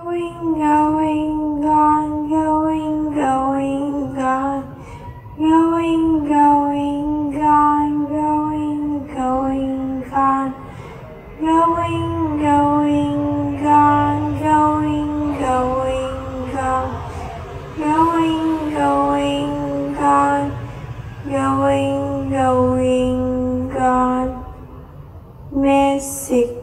going, going, gone, going, going, gone, going, going, gone, going, going, gone, going, going, gone, going, going, gone, going, going, gone, going, going, gone. Music.